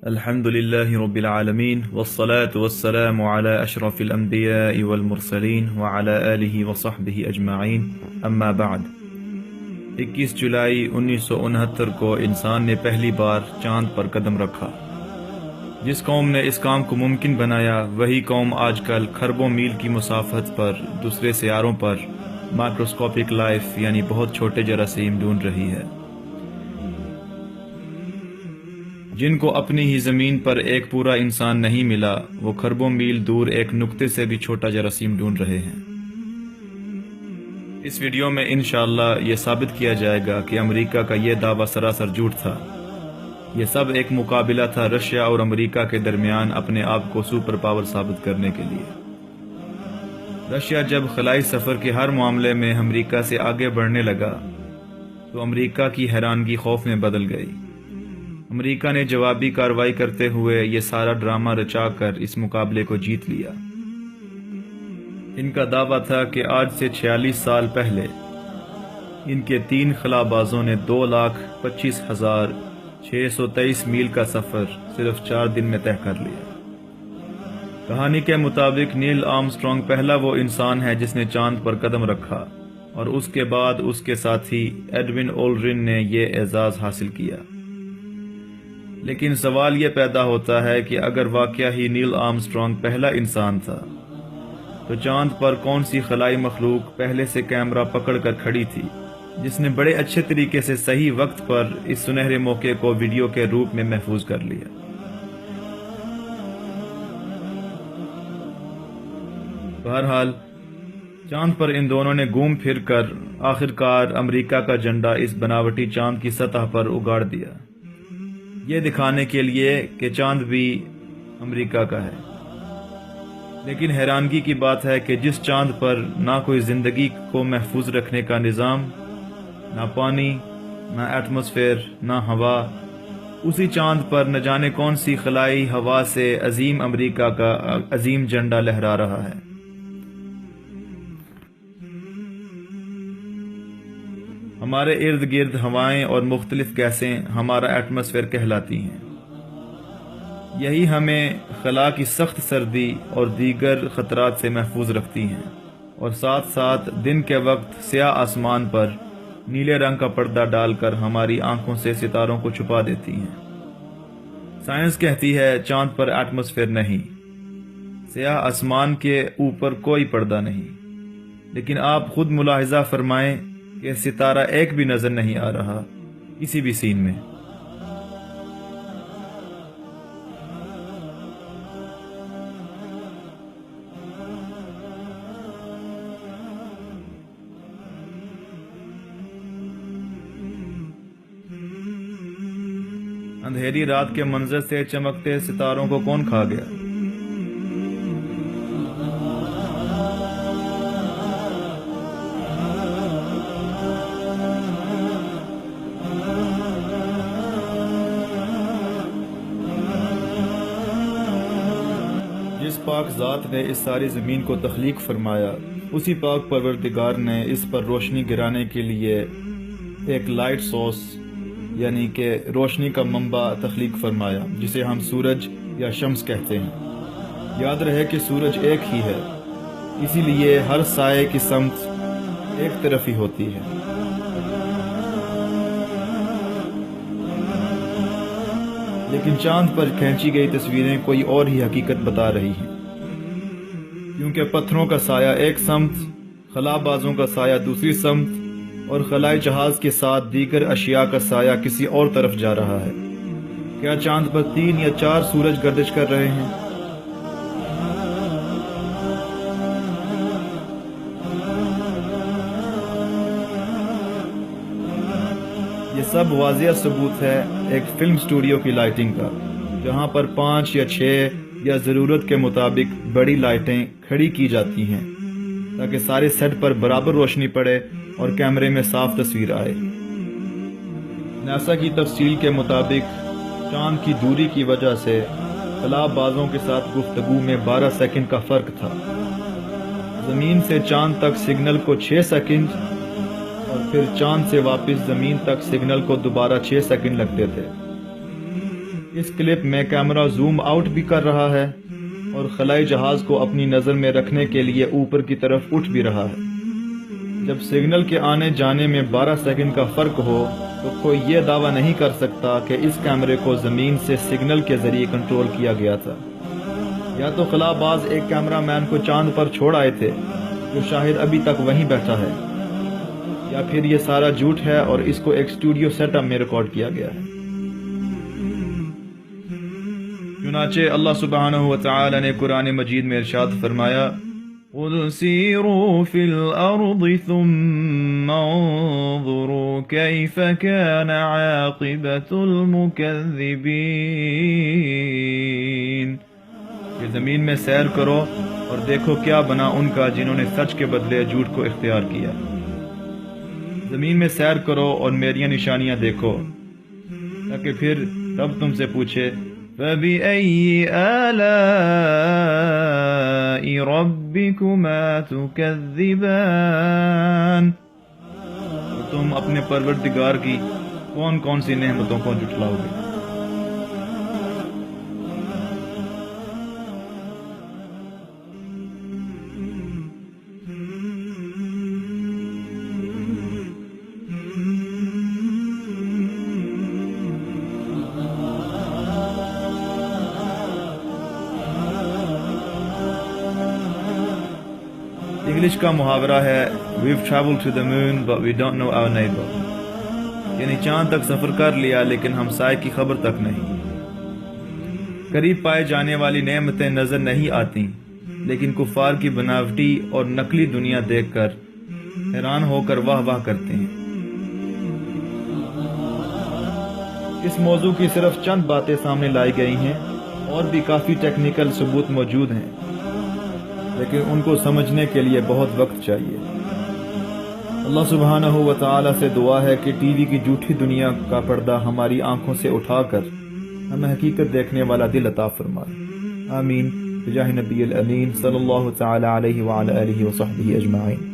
الحمد لله رب العالمين والصلاة والسلام على أشرف الأنبياء والمرسلين وعلى آله وصحبه أجمعين أما بعد 21 جولائی 1969 کو انسان نے پہلی بار چاند پر قدم رکھا۔ جس قوم نے اس کام کو ممکن بنایا وہی قوم آج کل کھربوں میل کی مسافت پر دوسرے سیاروں پر مائکروسکوپک لائف یعنی بہت چھوٹے جراثیم ڈھونڈ رہی ہے، جن کو اپنی ہی زمین پر ایک پورا انسان نہیں ملا، وہ کھربوں میل دور ایک نقطے سے بھی چھوٹا جراثیم ڈھونڈ رہے ہیں۔ اس ویڈیو میں انشاءاللہ یہ ثابت کیا جائے گا کہ امریکہ کا یہ دعویٰ سراسر جھوٹ تھا۔ یہ سب ایک مقابلہ تھا رشیا اور امریکہ کے درمیان اپنے آپ کو سپر پاور ثابت کرنے کے لیے۔ رشیا جب خلائی سفر کے ہر معاملے میں امریکہ سے آگے بڑھنے لگا تو امریکہ کی حیرانگی خوف میں بدل گئی۔ امریکہ نے جوابی کارروائی کرتے ہوئے یہ سارا ڈرامہ رچا کر اس مقابلے کو جیت لیا۔ ان کا دعویٰ تھا کہ آج سے 46 سال پہلے ان کے 3 خلا بازوں نے 2,25,623 میل کا سفر صرف 4 دن میں طے کر لیا۔ کہانی کے مطابق نیل آرمسٹرانگ پہلا وہ انسان ہے جس نے چاند پر قدم رکھا، اور اس کے بعد اس کے ساتھی ایڈون اولڈرن نے یہ اعزاز حاصل کیا۔ لیکن سوال یہ پیدا ہوتا ہے کہ اگر واقعہ ہی نیل آرمسٹرانگ پہلا انسان تھا تو چاند پر کون سی خلائی مخلوق پہلے سے کیمرہ پکڑ کر کھڑی تھی، جس نے بڑے اچھے طریقے سے صحیح وقت پر اس سنہرے موقع کو ویڈیو کے روپ میں محفوظ کر لیا۔ بہرحال چاند پر ان دونوں نے گھوم پھر کر آخرکار امریکہ کا جھنڈا اس بناوٹی چاند کی سطح پر اگاڑ دیا، یہ دکھانے کے لیے کہ چاند بھی امریکہ کا ہے۔ لیکن حیرانگی کی بات ہے کہ جس چاند پر نہ کوئی زندگی کو محفوظ رکھنے کا نظام، نہ پانی، نہ ایٹماسفیئر، نہ ہوا، اسی چاند پر نہ جانے کون سی خلائی ہوا سے عظیم امریکہ کا عظیم جھنڈا لہرا رہا ہے۔ ہمارے ارد گرد ہوائیں اور مختلف گیسیں ہمارا ایٹماسفیئر کہلاتی ہیں۔ یہی ہمیں خلا کی سخت سردی اور دیگر خطرات سے محفوظ رکھتی ہیں، اور ساتھ ساتھ دن کے وقت سیاہ آسمان پر نیلے رنگ کا پردہ ڈال کر ہماری آنکھوں سے ستاروں کو چھپا دیتی ہیں۔ سائنس کہتی ہے چاند پر ایٹماسفیئر نہیں، سیاہ آسمان کے اوپر کوئی پردہ نہیں، لیکن آپ خود ملاحظہ فرمائیں کہ ستارہ ایک بھی نظر نہیں آ رہا کسی بھی سین میں۔ اندھیری رات کے منظر سے چمکتے ستاروں کو کون کھا گیا؟ جس پاک ذات نے اس ساری زمین کو تخلیق فرمایا، اسی پاک پروردگار نے اس پر روشنی گرانے کے لیے ایک لائٹ سورس یعنی کہ روشنی کا منبع تخلیق فرمایا، جسے ہم سورج یا شمس کہتے ہیں۔ یاد رہے کہ سورج ایک ہی ہے، اسی لیے ہر سائے کی سمت ایک طرف ہی ہوتی ہے۔ لیکن چاند پر کھینچی گئی تصویریں کوئی اور ہی حقیقت بتا رہی ہیں، کیونکہ پتھروں کا سایہ ایک سمت، خلا بازوں کا سایہ دوسری سمت، اور خلائی جہاز کے ساتھ دیگر اشیاء کا سایہ کسی اور طرف جا رہا ہے۔ کیا چاند پر 3 یا 4 سورج گردش کر رہے ہیں؟ یہ سب واضح ثبوت ہے ایک فلم سٹوڈیو کی لائٹنگ کا، جہاں پر 5 یا 6 یا ضرورت کے مطابق بڑی لائٹیں کھڑی کی جاتی ہیں تاکہ سارے سیٹ پر برابر روشنی پڑے اور کیمرے میں صاف تصویر آئے۔ ناسا کی تفصیل کے مطابق چاند کی دوری کی وجہ سے خلا بازوں کے ساتھ گفتگو میں 12 سیکنڈ کا فرق تھا۔ زمین سے چاند تک سگنل کو 6 سیکنڈ اور پھر چاند سے واپس زمین تک سگنل کو دوبارہ 6 سیکنڈ لگتے تھے۔ اس کلپ میں کیمرہ زوم آؤٹ بھی کر رہا ہے اور خلائی جہاز کو اپنی نظر میں رکھنے کے لیے اوپر کی طرف اٹھ بھی رہا ہے۔ جب سگنل کے آنے جانے میں 12 سیکنڈ کا فرق ہو تو کوئی یہ دعویٰ نہیں کر سکتا کہ اس کیمرے کو زمین سے سگنل کے ذریعے کنٹرول کیا گیا تھا۔ یا تو خلا باز ایک کیمرہ مین کو چاند پر چھوڑ آئے تھے جو شاہد ابھی تک وہیں بیٹھا ہے، یا پھر یہ سارا جھوٹ ہے اور اس کو ایک اسٹوڈیو سیٹ اپ میں ریکارڈ کیا گیا ہے۔ چنانچہ اللہ سبحانہ وتعالی نے قرآن مجید میں ارشاد فرمایا، قُلْ سِيرُوا فِي الْأَرْضِ ثُمَّ انظُرُوا كَيْفَ كَانَ عَاقِبَةُ الْمُكَذِّبِينَ، کہ زمین میں سیر کرو اور دیکھو کیا بنا ان کا جنہوں نے سچ کے بدلے جھوٹ کو اختیار کیا۔ زمین میں سیر کرو اور میری نشانیاں دیکھو، تاکہ پھر رب تم سے پوچھے فَبِأَيِّ آلَاءِ رَبِّكُمَا تُكَذِّبَانِ، تو تم اپنے پروردگار کی کون کون سی نعمتوں کو جھٹلاؤ گے۔ انگلش کا محاورہ ہے We've traveled to the moon but we don't know our neighbor، یعنی چاند تک سفر کر لیا لیکن ہمسائے کی خبر تک نہیں۔ قریب پائے جانے والی نعمتیں نظر نہیں آتی، لیکن کفار کی بناوٹی اور نقلی دنیا دیکھ کر حیران ہو کر واہ واہ کرتے ہیں۔ اس موضوع کی صرف چند باتیں سامنے لائی گئی ہیں، اور بھی کافی ٹیکنیکل ثبوت موجود ہیں، لیکن ان کو سمجھنے کے لیے بہت وقت چاہیے۔ اللہ سبحانہ و تعالی سے دعا ہے کہ ٹی وی کی جھوٹی دنیا کا پردہ ہماری آنکھوں سے اٹھا کر ہمیں حقیقت دیکھنے والا دل عطا فرمائے۔ آمین بجاہ نبی الامین صلی اللہ تعالی علیہ وعلی آلہ وصحبہ اجمعین۔